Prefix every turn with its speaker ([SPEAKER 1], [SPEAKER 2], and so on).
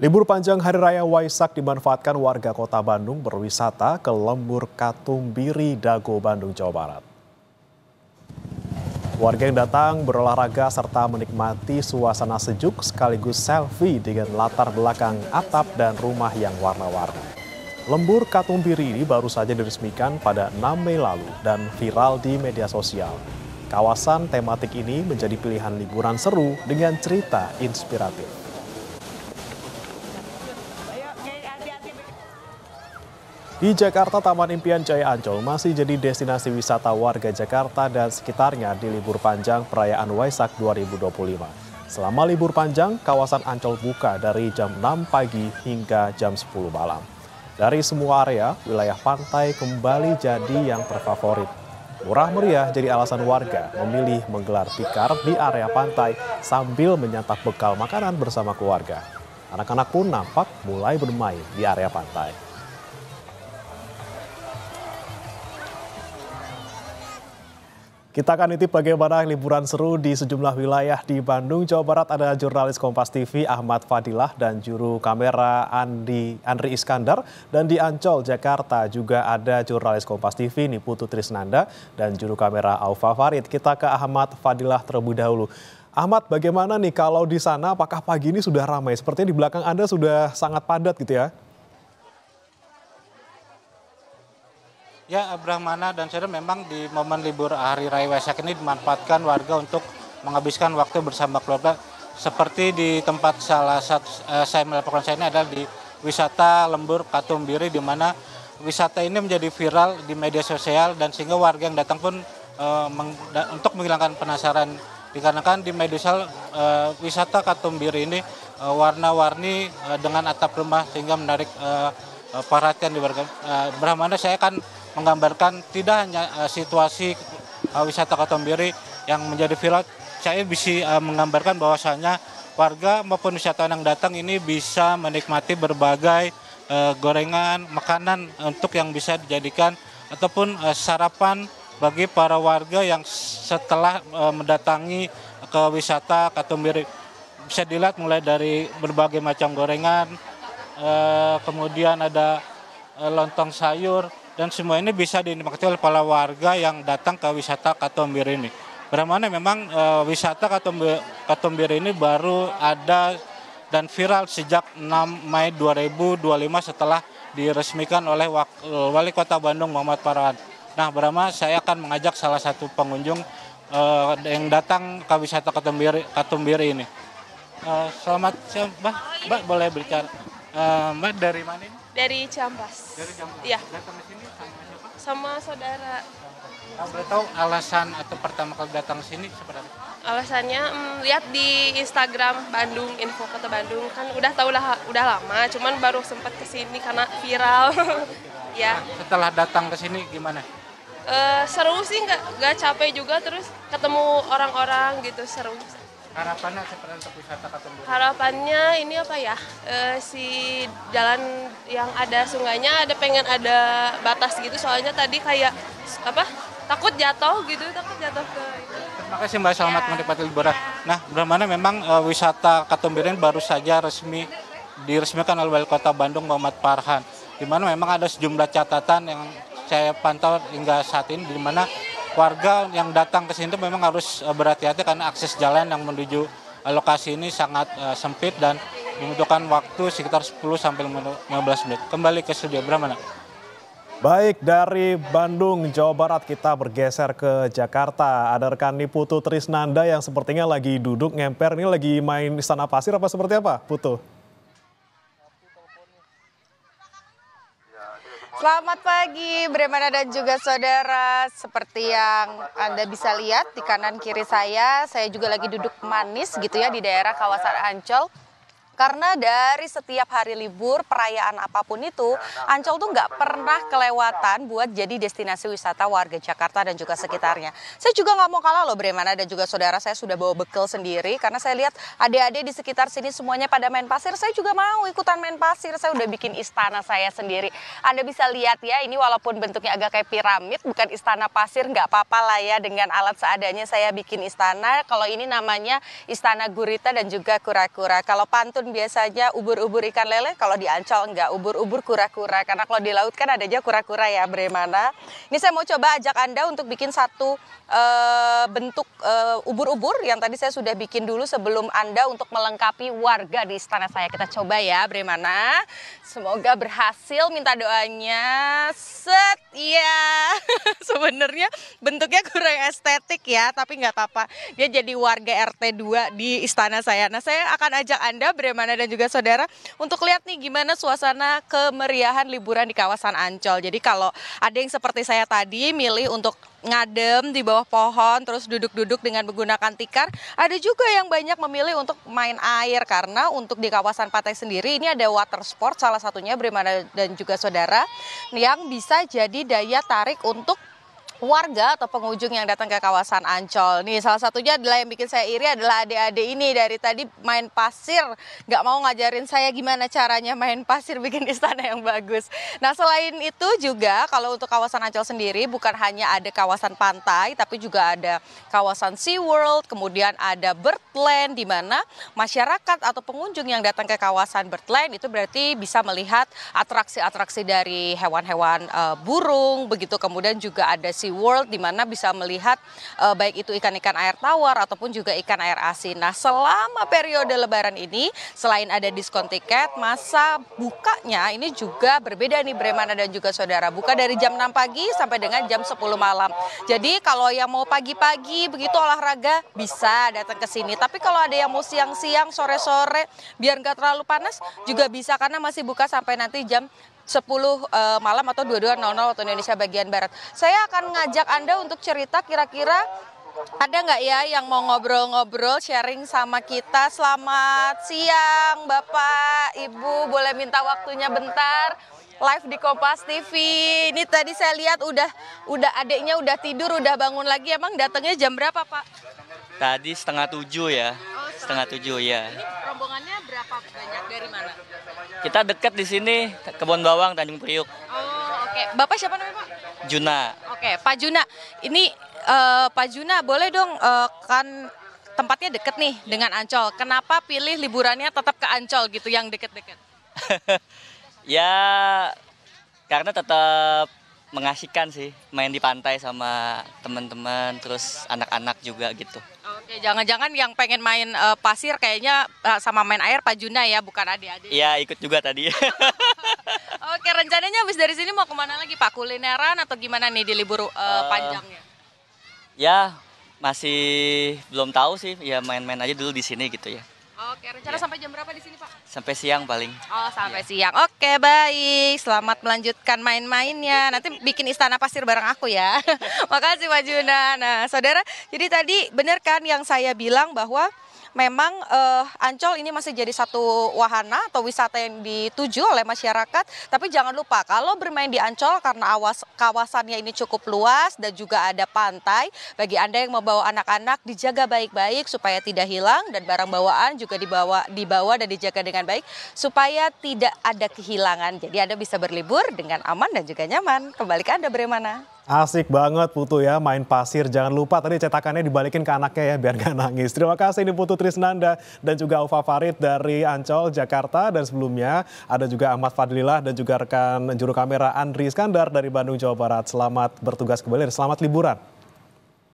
[SPEAKER 1] Libur panjang Hari Raya Waisak dimanfaatkan warga Kota Bandung berwisata ke Lembur Katumbiri, Dago, Bandung, Jawa Barat. Warga yang datang berolahraga serta menikmati suasana sejuk sekaligus selfie dengan latar belakang atap dan rumah yang warna-warni. Lembur Katumbiri ini baru saja diresmikan pada 6 Mei lalu dan viral di media sosial. Kawasan tematik ini menjadi pilihan liburan seru dengan cerita inspiratif. Di Jakarta, Taman Impian Jaya Ancol masih jadi destinasi wisata warga Jakarta dan sekitarnya di libur panjang perayaan Waisak 2025. Selama libur panjang, kawasan Ancol buka dari jam 6 pagi hingga jam 10 malam. Dari semua area, wilayah pantai kembali jadi yang terfavorit. Murah meriah jadi alasan warga memilih menggelar tikar di area pantai sambil menyantap bekal makanan bersama keluarga. Anak-anak pun nampak mulai bermain di area pantai. Kita akan nitip bagaimana liburan seru di sejumlah wilayah di Bandung, Jawa Barat. Ada jurnalis Kompas TV Ahmad Fadilah dan juru kamera Andri Iskandar. Dan di Ancol, Jakarta juga ada jurnalis Kompas TV Putu Trisnanda dan juru kamera Aufa Farid. Kita ke Ahmad Fadilah terlebih dahulu. Ahmad, bagaimana nih kalau di sana apakah pagi ini sudah ramai? Sepertinya di belakang Anda sudah sangat padat gitu ya?
[SPEAKER 2] Ya, Brahmana dan saudara, memang di momen libur Hari Raya Waisak ini dimanfaatkan warga untuk menghabiskan waktu bersama keluarga. Seperti di tempat salah satu saya melaporkan saya ini adalah di wisata Lembur Katumbiri, di mana wisata ini menjadi viral di media sosial dan sehingga warga yang datang pun untuk menghilangkan penasaran. Dikarenakan di media sosial wisata Katumbiri ini warna-warni dengan atap rumah sehingga menarik perhatian di warga. Brahmana, saya akan menggambarkan tidak hanya situasi wisata Katumbiri yang menjadi viral, saya bisa menggambarkan bahwasanya warga maupun wisatawan yang datang ini bisa menikmati berbagai gorengan, makanan untuk yang bisa dijadikan ataupun sarapan bagi para warga yang setelah mendatangi ke wisata Katumbiri. Bisa dilihat mulai dari berbagai macam gorengan, kemudian ada lontong sayur, dan semua ini bisa dinikmati oleh para warga yang datang ke wisata Katumbiri ini. Bagaimana memang wisata Katumbiri ini baru ada dan viral sejak 6 Mei 2025 setelah diresmikan oleh Wali Kota Bandung Muhammad Farhan. Nah, Brahma, saya akan mengajak salah satu pengunjung yang datang ke wisata Katumbiri ini. Selamat siang, Mbak boleh berbicara. Mbak dari mana ini?
[SPEAKER 3] Dari Ciamplas.
[SPEAKER 2] Dari Ciamplas.
[SPEAKER 3] Iya.
[SPEAKER 2] Datang ke sini sama siapa?
[SPEAKER 3] Sama saudara.
[SPEAKER 2] Boleh tahu alasan atau pertama kali datang ke sini seperti apa?
[SPEAKER 3] Alasannya lihat di Instagram Bandung, Info Kota Bandung, kan udah lama, cuman baru sempat ke sini karena viral. Ya.
[SPEAKER 2] Nah, setelah datang ke sini gimana?
[SPEAKER 3] Seru sih, nggak capek juga, terus ketemu orang-orang gitu, seru.
[SPEAKER 2] Harapannya seperti untuk wisata Katumbiri?
[SPEAKER 3] Harapannya ini apa ya, si jalan yang ada sungainya pengen ada batas gitu, soalnya tadi kayak takut jatuh ke itu.
[SPEAKER 2] Terima kasih Mbak, selamat menikmati liburan. Nah, bagaimana memang wisata Katumbiri baru saja diresmikan oleh Wali Kota Bandung Muhammad Farhan, di mana memang ada sejumlah catatan yang saya pantau hingga saat ini, di mana warga yang datang ke sini memang harus berhati-hati karena akses jalan yang menuju lokasi ini sangat sempit dan membutuhkan waktu sekitar 10-15 menit. Kembali ke studio, Brahmana.
[SPEAKER 1] Baik, dari Bandung, Jawa Barat kita bergeser ke Jakarta. Ada rekan Putu Trisnanda yang sepertinya lagi duduk ngemper, ini lagi main Istana Pasir apa seperti apa, Putu?
[SPEAKER 4] Selamat pagi, Bremana dan juga saudara. Seperti yang Anda bisa lihat di kanan kiri saya juga lagi duduk manis gitu ya di daerah kawasan Ancol. Karena dari setiap hari libur, perayaan apapun itu, Ancol tuh nggak pernah kelewatan buat jadi destinasi wisata warga Jakarta dan juga sekitarnya. Saya juga nggak mau kalah loh Bremana dan juga saudara, saya sudah bawa bekal sendiri. Karena saya lihat adik-adik di sekitar sini semuanya pada main pasir, saya juga mau ikutan main pasir. Saya udah bikin istana saya sendiri. Anda bisa lihat ya, ini walaupun bentuknya agak kayak piramid, bukan istana pasir, nggak apa-apa lah ya. Dengan alat seadanya saya bikin istana. Kalau ini namanya Istana Gurita dan juga kura-kura. Kalau pantun walaupun biasanya ubur-ubur ikan lele, kalau di Ancol enggak, ubur-ubur kura-kura. Karena kalau di laut kan ada aja kura-kura ya, Bremana. Ini saya mau coba ajak Anda untuk bikin satu bentuk ubur-ubur yang tadi saya sudah bikin dulu sebelum Anda untuk melengkapi warga di istana saya. Kita coba ya, Bremana. Semoga berhasil, minta doanya. Set, ya. Sebenarnya bentuknya kurang estetik ya, tapi nggak apa-apa. Dia jadi warga RT 2 di istana saya. Nah, saya akan ajak Anda, Bremana dan juga saudara, untuk lihat nih gimana suasana kemeriahan liburan di kawasan Ancol. Jadi kalau ada yang seperti saya tadi milih untuk ngadem di bawah pohon terus duduk-duduk dengan menggunakan tikar, ada juga yang banyak memilih untuk main air karena untuk di kawasan pantai sendiri ini ada water sport salah satunya Bremana dan juga saudara yang bisa jadi daya tarik untuk warga atau pengunjung yang datang ke kawasan Ancol. Nih salah satunya adalah yang bikin saya iri adalah adik-adik ini dari tadi main pasir, nggak mau ngajarin saya gimana caranya main pasir bikin istana yang bagus. Nah selain itu juga kalau untuk kawasan Ancol sendiri bukan hanya ada kawasan pantai tapi juga ada kawasan SeaWorld, kemudian ada Birdland di mana masyarakat atau pengunjung yang datang ke kawasan Birdland itu berarti bisa melihat atraksi-atraksi dari hewan-hewan burung, begitu kemudian juga ada SeaWorld di mana bisa melihat baik itu ikan-ikan air tawar ataupun juga ikan air asin. Nah, selama periode Lebaran ini selain ada diskon tiket, masa bukanya ini juga berbeda nih Bremana dan juga saudara. Buka dari jam 6 pagi sampai dengan jam 10 malam. Jadi kalau yang mau pagi-pagi begitu olahraga bisa datang ke sini. Tapi kalau ada yang mau siang-siang, sore-sore biar nggak terlalu panas juga bisa karena masih buka sampai nanti jam 10 malam atau 22.00 waktu Indonesia bagian Barat. Saya akan ngajak Anda untuk cerita kira-kira ada nggak ya yang mau ngobrol-ngobrol, sharing sama kita. Selamat siang Bapak, Ibu, boleh minta waktunya bentar? Live di Kompas TV. Ini tadi saya lihat udah adiknya udah tidur, udah bangun lagi. Emang datangnya jam berapa Pak?
[SPEAKER 5] Tadi 6:30 ya.
[SPEAKER 4] Oh,
[SPEAKER 5] 6:30 ya.
[SPEAKER 4] Ini rombongannya berapa banyak, dari mana?
[SPEAKER 5] Kita dekat di sini, Kebon Bawang, Tanjung Priuk.
[SPEAKER 4] Oh, oke. Bapak siapa namanya Pak?
[SPEAKER 5] Juna.
[SPEAKER 4] Oke, Pak Juna. Ini Pak Juna boleh dong kan tempatnya deket nih dengan Ancol. Kenapa pilih liburannya tetap ke Ancol gitu yang deket-deket?
[SPEAKER 5] Ya, karena tetap mengasihkan sih, main di pantai sama teman-teman, terus anak-anak juga gitu.
[SPEAKER 4] Oke, jangan-jangan yang pengen main pasir kayaknya sama main air Pak Juna ya, bukan adik-adik.
[SPEAKER 5] Iya, ikut juga tadi.
[SPEAKER 4] Oke, rencananya habis dari sini mau kemana lagi Pak? Kulineran atau gimana nih di libur panjangnya?
[SPEAKER 5] Ya, masih belum tahu sih, ya main-main aja dulu di sini gitu ya.
[SPEAKER 4] Oke, rencana sampai jam berapa di sini Pak?
[SPEAKER 5] Sampai siang paling.
[SPEAKER 4] Oh, sampai siang. Oke, baik. Selamat melanjutkan main-mainnya. Nanti bikin istana pasir bareng aku ya. Makasih Pak Juna. Nah, saudara, jadi tadi benar kan yang saya bilang bahwa memang Ancol ini masih jadi satu wahana atau wisata yang dituju oleh masyarakat. Tapi jangan lupa kalau bermain di Ancol karena kawasannya ini cukup luas dan juga ada pantai. Bagi Anda yang membawa anak-anak dijaga baik-baik supaya tidak hilang dan barang bawaan juga dibawa dan dijaga dengan baik supaya tidak ada kehilangan. Jadi Anda bisa berlibur dengan aman dan juga nyaman. Kembali ke Anda Bremana.
[SPEAKER 1] Asik banget Putu ya, main pasir. Jangan lupa tadi cetakannya dibalikin ke anaknya ya biar gak nangis. Terima kasih ini Putu Trisnanda dan juga Aufa Farid dari Ancol, Jakarta. Dan sebelumnya ada juga Ahmad Fadlilah dan juga rekan juru kamera Andri Iskandar dari Bandung, Jawa Barat. Selamat bertugas kembali dan selamat liburan.